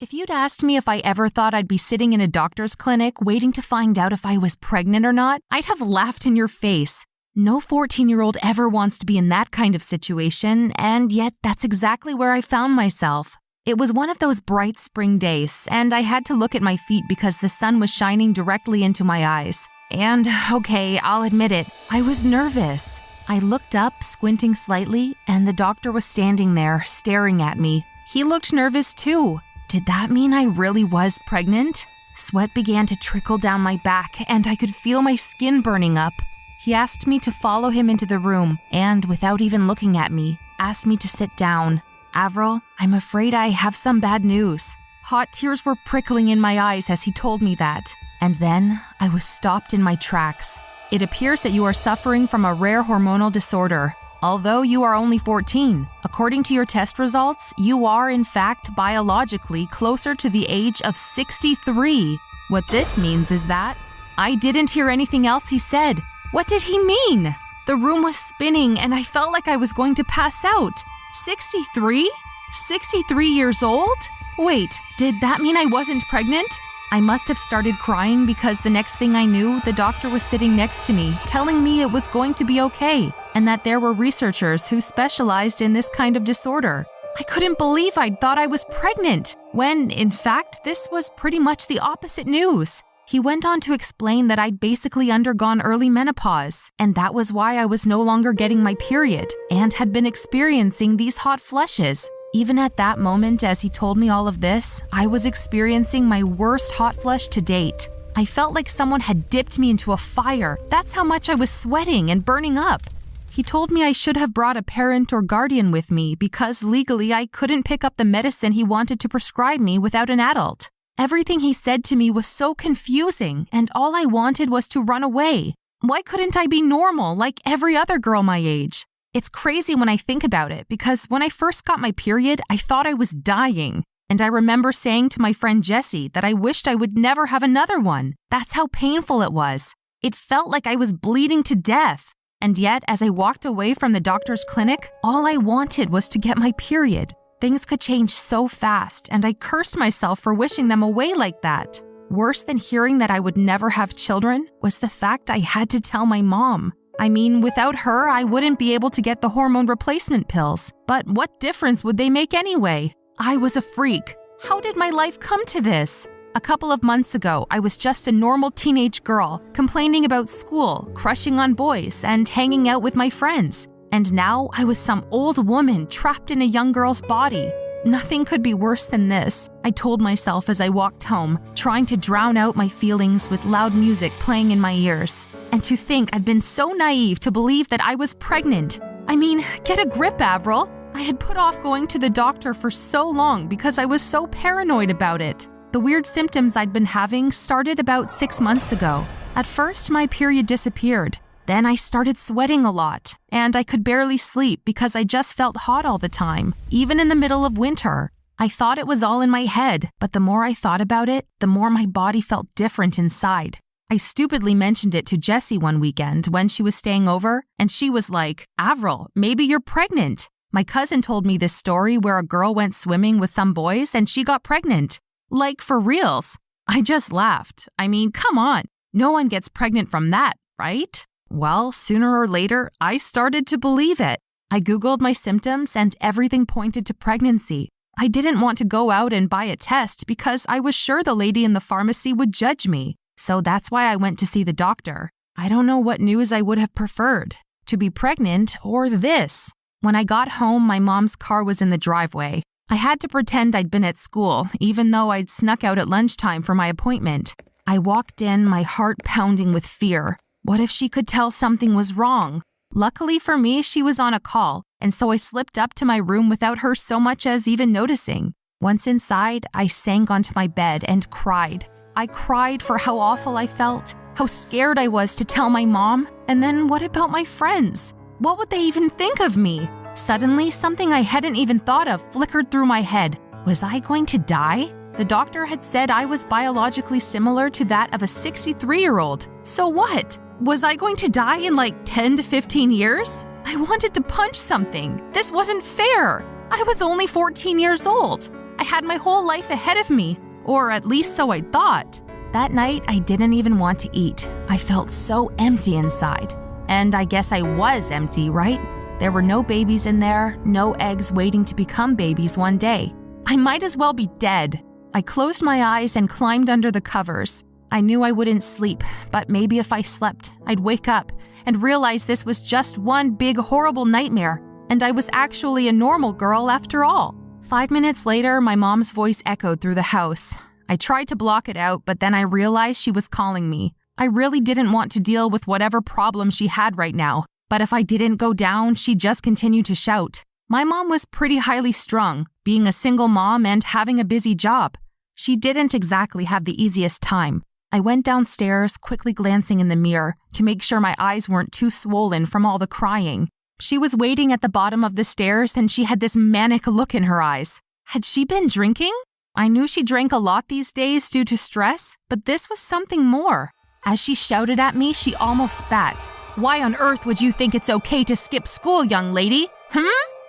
If you'd asked me if I ever thought I'd be sitting in a doctor's clinic waiting to find out if I was pregnant or not, I'd have laughed in your face. No 14-year-old ever wants to be in that kind of situation, and yet that's exactly where I found myself. It was one of those bright spring days, and I had to look at my feet because the sun was shining directly into my eyes. And, okay, I'll admit it, I was nervous. I looked up, squinting slightly, and the doctor was standing there, staring at me. He looked nervous too. Did that mean I really was pregnant? Sweat began to trickle down my back, and I could feel my skin burning up. He asked me to follow him into the room, and without even looking at me, asked me to sit down. Avril, I'm afraid I have some bad news. Hot tears were prickling in my eyes as he told me that. And then I was stopped in my tracks. It appears that you are suffering from a rare hormonal disorder. Although you are only 14, according to your test results, you are in fact biologically closer to the age of 63. What this means is that I didn't hear anything else he said. What did he mean? The room was spinning and I felt like I was going to pass out. 63? 63 years old? Wait, did that mean I wasn't pregnant? I must have started crying because the next thing I knew, the doctor was sitting next to me, telling me it was going to be okay, and that there were researchers who specialized in this kind of disorder. I couldn't believe I'd thought I was pregnant, when, in fact, this was pretty much the opposite news. He went on to explain that I'd basically undergone early menopause, and that was why I was no longer getting my period, and had been experiencing these hot flushes. Even at that moment, as he told me all of this, I was experiencing my worst hot flush to date. I felt like someone had dipped me into a fire. That's how much I was sweating and burning up. He told me I should have brought a parent or guardian with me because legally I couldn't pick up the medicine he wanted to prescribe me without an adult. Everything he said to me was so confusing, and all I wanted was to run away. Why couldn't I be normal like every other girl my age? It's crazy when I think about it because when I first got my period, I thought I was dying. And I remember saying to my friend Jessie that I wished I would never have another one. That's how painful it was. It felt like I was bleeding to death. And yet, as I walked away from the doctor's clinic, all I wanted was to get my period. Things could change so fast, and I cursed myself for wishing them away like that. Worse than hearing that I would never have children was the fact I had to tell my mom. I mean, without her, I wouldn't be able to get the hormone replacement pills. But what difference would they make anyway? I was a freak. How did my life come to this? A couple of months ago, I was just a normal teenage girl, complaining about school, crushing on boys, and hanging out with my friends. And now I was some old woman trapped in a young girl's body. Nothing could be worse than this, I told myself as I walked home, trying to drown out my feelings with loud music playing in my ears. And to think I'd been so naive to believe that I was pregnant. I mean, get a grip, Avril. I had put off going to the doctor for so long because I was so paranoid about it. The weird symptoms I'd been having started about 6 months ago. At first, my period disappeared. Then I started sweating a lot, and I could barely sleep because I just felt hot all the time, even in the middle of winter. I thought it was all in my head, but the more I thought about it, the more my body felt different inside. I stupidly mentioned it to Jessie one weekend when she was staying over, and she was like, "Avril, maybe you're pregnant." My cousin told me this story where a girl went swimming with some boys and she got pregnant. Like, for reals. I just laughed. I mean, come on. No one gets pregnant from that, right? Well, sooner or later, I started to believe it. I Googled my symptoms and everything pointed to pregnancy. I didn't want to go out and buy a test because I was sure the lady in the pharmacy would judge me. So that's why I went to see the doctor. I don't know what news I would have preferred, to be pregnant or this. When I got home, my mom's car was in the driveway. I had to pretend I'd been at school, even though I'd snuck out at lunchtime for my appointment. I walked in, my heart pounding with fear. What if she could tell something was wrong? Luckily for me, she was on a call, and so I slipped up to my room without her so much as even noticing. Once inside, I sank onto my bed and cried. I cried for how awful I felt, how scared I was to tell my mom, and then what about my friends? What would they even think of me? Suddenly, something I hadn't even thought of flickered through my head. Was I going to die? The doctor had said I was biologically similar to that of a 63-year-old. So what? Was I going to die in like 10 to 15 years? I wanted to punch something. This wasn't fair. I was only 14 years old. I had my whole life ahead of me, or at least so I thought. That night, I didn't even want to eat. I felt so empty inside. And I guess I was empty, right? There were no babies in there, no eggs waiting to become babies one day. I might as well be dead. I closed my eyes and climbed under the covers. I knew I wouldn't sleep, but maybe if I slept, I'd wake up and realize this was just one big horrible nightmare, and I was actually a normal girl after all. 5 minutes later, my mom's voice echoed through the house. I tried to block it out, but then I realized she was calling me. I really didn't want to deal with whatever problem she had right now, but if I didn't go down, she'd just continue to shout. My mom was pretty highly strung, being a single mom and having a busy job. She didn't exactly have the easiest time. I went downstairs, quickly glancing in the mirror to make sure my eyes weren't too swollen from all the crying. She was waiting at the bottom of the stairs and she had this manic look in her eyes. Had she been drinking? I knew she drank a lot these days due to stress, but this was something more. As she shouted at me, she almost spat. "Why on earth would you think it's okay to skip school, young lady?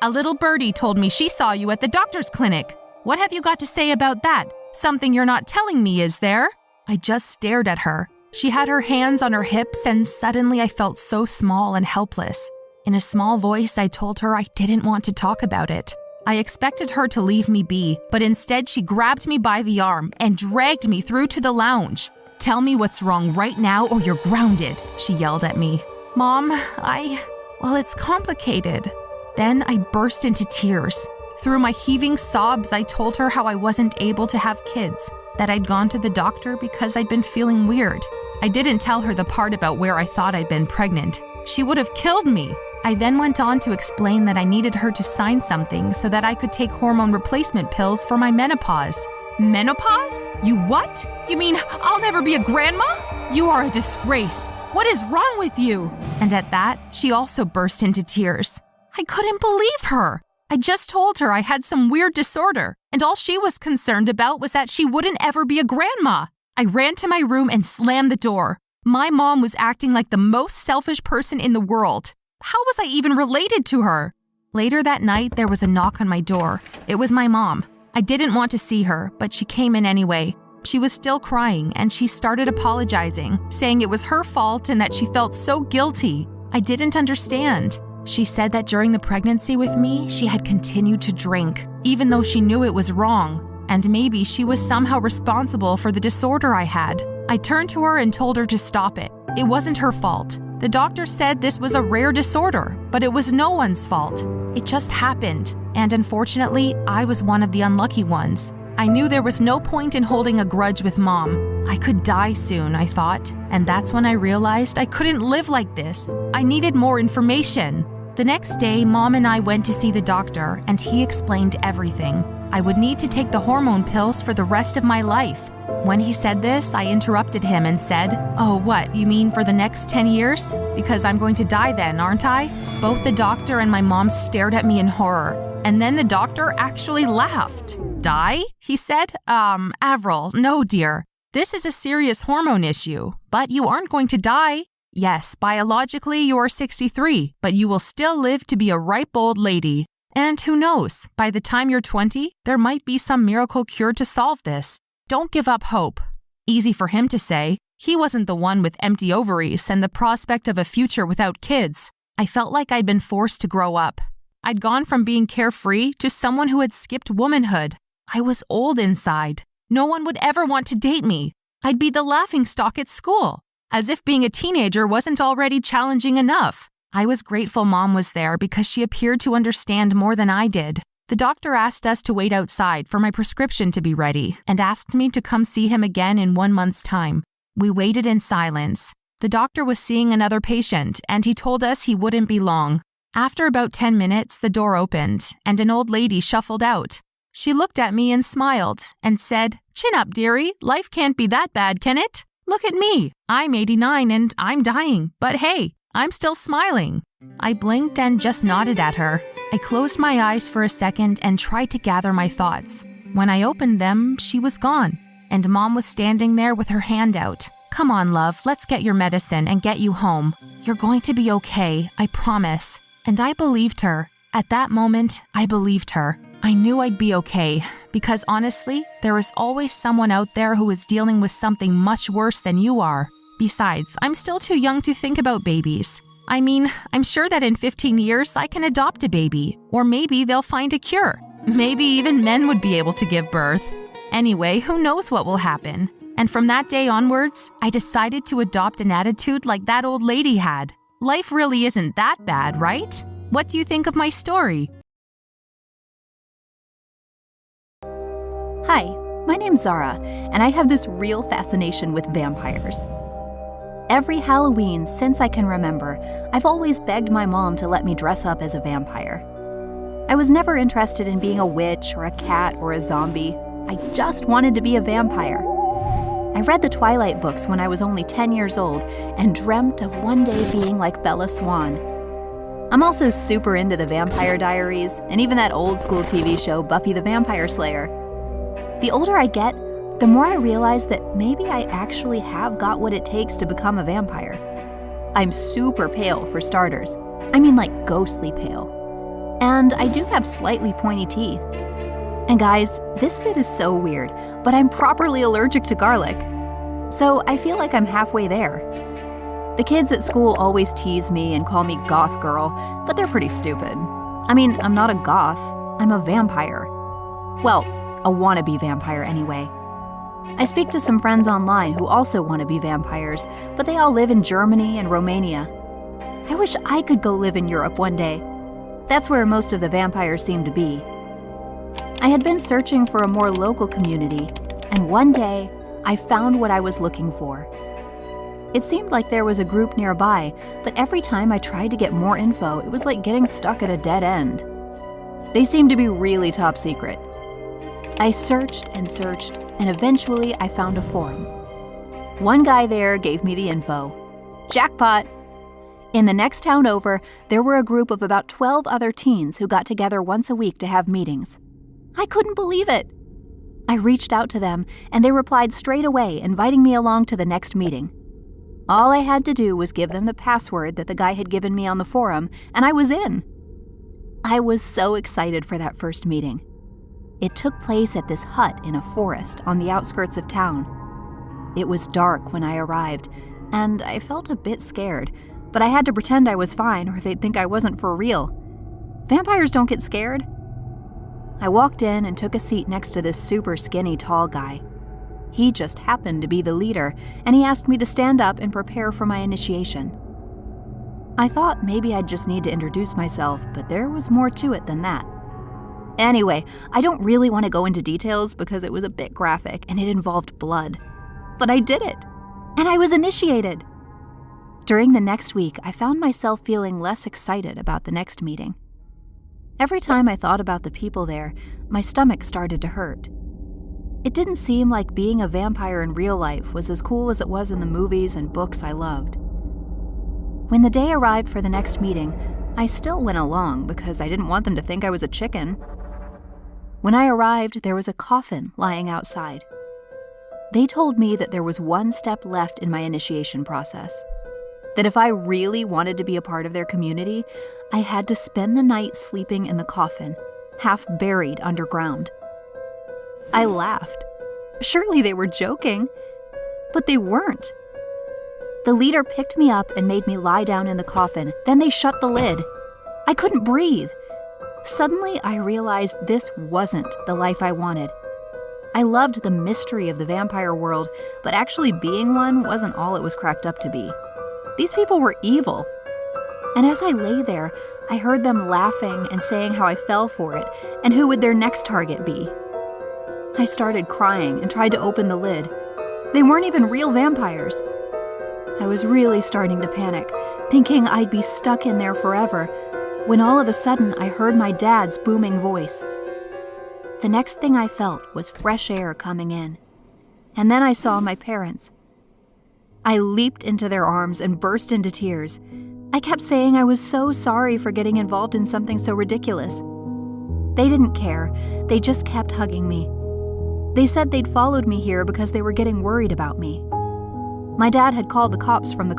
A little birdie told me she saw you at the doctor's clinic. What have you got to say about that? Something you're not telling me, is there?" I just stared at her. She had her hands on her hips and suddenly I felt so small and helpless. In a small voice, I told her I didn't want to talk about it. I expected her to leave me be, but instead she grabbed me by the arm and dragged me through to the lounge. "Tell me what's wrong right now or you're grounded," she yelled at me. "Mom, well, it's complicated." Then I burst into tears. Through my heaving sobs, I told her how I wasn't able to have kids, that I'd gone to the doctor because I'd been feeling weird. I didn't tell her the part about where I thought I'd been pregnant. She would have killed me. I then went on to explain that I needed her to sign something so that I could take hormone replacement pills for my menopause. "Menopause? You what? You mean I'll never be a grandma? You are a disgrace. What is wrong with you?" And at that, she also burst into tears. I couldn't believe her. I just told her I had some weird disorder, and all she was concerned about was that she wouldn't ever be a grandma. I ran to my room and slammed the door. My mom was acting like the most selfish person in the world. How was I even related to her? Later that night, there was a knock on my door. It was my mom. I didn't want to see her, but she came in anyway. She was still crying, and she started apologizing, saying it was her fault and that she felt so guilty. I didn't understand. She said that during the pregnancy with me, she had continued to drink, even though she knew it was wrong, and maybe she was somehow responsible for the disorder I had. I turned to her and told her to stop it. It wasn't her fault. The doctor said this was a rare disorder, but it was no one's fault. It just happened, and unfortunately, I was one of the unlucky ones. I knew there was no point in holding a grudge with Mom. I could die soon, I thought, and that's when I realized I couldn't live like this. I needed more information. The next day, Mom and I went to see the doctor, and he explained everything. I would need to take the hormone pills for the rest of my life. When he said this, I interrupted him and said, "Oh, what, you mean for the next 10 years? Because I'm going to die then, aren't I?" Both the doctor and my mom stared at me in horror, and then the doctor actually laughed. "Die?" he said. Avril, no dear. This is a serious hormone issue, but you aren't going to die. Yes, biologically you are 63, but you will still live to be a ripe old lady. And who knows, by the time you're 20, there might be some miracle cure to solve this. Don't give up hope. Easy for him to say. He wasn't the one with empty ovaries and the prospect of a future without kids. I felt like I'd been forced to grow up. I'd gone from being carefree to someone who had skipped womanhood. I was old inside. No one would ever want to date me. I'd be the laughingstock at school, as if being a teenager wasn't already challenging enough. I was grateful Mom was there because she appeared to understand more than I did. The doctor asked us to wait outside for my prescription to be ready and asked me to come see him again in 1 month's time. We waited in silence. The doctor was seeing another patient and he told us he wouldn't be long. After about 10 minutes, the door opened and an old lady shuffled out. She looked at me and smiled and said, "Chin up, dearie. Life can't be that bad, can it? Look at me. I'm 89 and I'm dying, but hey, I'm still smiling." I blinked and just nodded at her. I closed my eyes for a second and tried to gather my thoughts. When I opened them, she was gone, and Mom was standing there with her hand out. "Come on, love, let's get your medicine and get you home. You're going to be okay, I promise." And I believed her. At that moment, I believed her. I knew I'd be okay, because honestly, there is always someone out there who is dealing with something much worse than you are. Besides, I'm still too young to think about babies. I mean, I'm sure that in 15 years I can adopt a baby, or maybe they'll find a cure. Maybe even men would be able to give birth. Anyway, who knows what will happen? And from that day onwards, I decided to adopt an attitude like that old lady had. Life really isn't that bad, right? What do you think of my story? Hi, my name's Zara, and I have this real fascination with vampires. Every Halloween since I can remember, I've always begged my mom to let me dress up as a vampire. I was never interested in being a witch or a cat or a zombie. I just wanted to be a vampire. I read the Twilight books when I was only 10 years old and dreamt of one day being like Bella Swan. I'm also super into the Vampire Diaries and even that old school TV show Buffy the Vampire Slayer. The older I get, the more I realize that maybe I actually have got what it takes to become a vampire. I'm super pale for starters. I mean like ghostly pale. And I do have slightly pointy teeth. And guys, this bit is so weird, but I'm properly allergic to garlic. So I feel like I'm halfway there. The kids at school always tease me and call me goth girl, but they're pretty stupid. I mean, I'm not a goth, I'm a vampire. Well, a wannabe vampire anyway. I speak to some friends online who also want to be vampires, but they all live in Germany and Romania. I wish I could go live in Europe one day. That's where most of the vampires seem to be. I had been searching for a more local community, and one day, I found what I was looking for. It seemed like there was a group nearby, but every time I tried to get more info, it was like getting stuck at a dead end. They seemed to be really top secret. I searched, and eventually I found a forum. One guy there gave me the info. Jackpot! In the next town over, there were a group of about 12 other teens who got together once a week to have meetings. I couldn't believe it! I reached out to them, and they replied straight away, inviting me along to the next meeting. All I had to do was give them the password that the guy had given me on the forum, and I was in. I was so excited for that first meeting. It took place at this hut in a forest on the outskirts of town. It was dark when I arrived, and I felt a bit scared, but I had to pretend I was fine or they'd think I wasn't for real. Vampires don't get scared. I walked in and took a seat next to this super skinny tall guy. He just happened to be the leader, and he asked me to stand up and prepare for my initiation. I thought maybe I'd just need to introduce myself, but there was more to it than that. Anyway, I don't really want to go into details because it was a bit graphic and it involved blood. But I did it, and I was initiated. During the next week, I found myself feeling less excited about the next meeting. Every time I thought about the people there, my stomach started to hurt. It didn't seem like being a vampire in real life was as cool as it was in the movies and books I loved. When the day arrived for the next meeting, I still went along because I didn't want them to think I was a chicken. When I arrived, there was a coffin lying outside. They told me that there was one step left in my initiation process. That if I really wanted to be a part of their community, I had to spend the night sleeping in the coffin, half buried underground. I laughed. Surely they were joking. But they weren't. The leader picked me up and made me lie down in the coffin, then they shut the lid. I couldn't breathe. Suddenly, I realized this wasn't the life I wanted. I loved the mystery of the vampire world, but actually being one wasn't all it was cracked up to be. These people were evil. And as I lay there, I heard them laughing and saying how I fell for it and who would their next target be. I started crying and tried to open the lid. They weren't even real vampires. I was really starting to panic, thinking I'd be stuck in there forever, when all of a sudden I heard my dad's booming voice. The next thing I felt was fresh air coming in, and then I saw my parents. I leaped into their arms and burst into tears. I kept saying I was so sorry for getting involved in something so ridiculous. They didn't care, they just kept hugging me. They said they'd followed me here because they were getting worried about me. My dad had called the cops from the